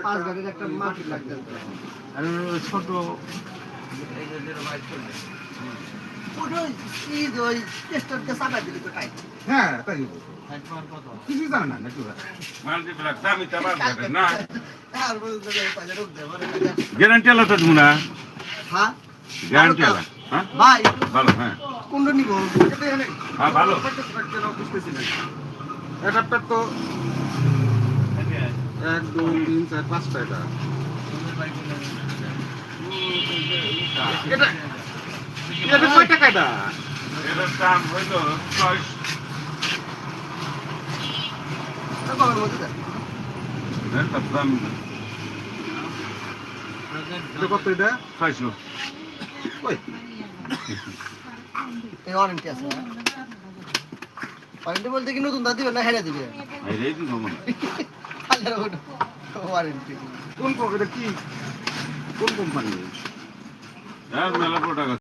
পাঁচ গাড়ির একটা মাটি লাগবে আর ছোট হ্যাঁ তাই কিছু জানে না নাকি গ্যারান্টি আলা তো না গ্যারান্টি আলা ভাই ভালো হ্যাঁ কোনটা নিব হ্যাঁ ভালো একটা তো 1 2 3 4 5টা এটা এটা কয় টাকা এটা এটার দাম হইল 6 এটার দাম এটা কত এটা 600 ওই এই ওয়ারেন্টি আছে ওয়ারেন্টি বলতে কি নতুন দা দিবেন না হেরে দিবে এই রে দিন মনে আল্লাহর ওয়ারেন্টি কোন এটা কি কোন কোম্পানি আর মেলা প্রোডাক্ট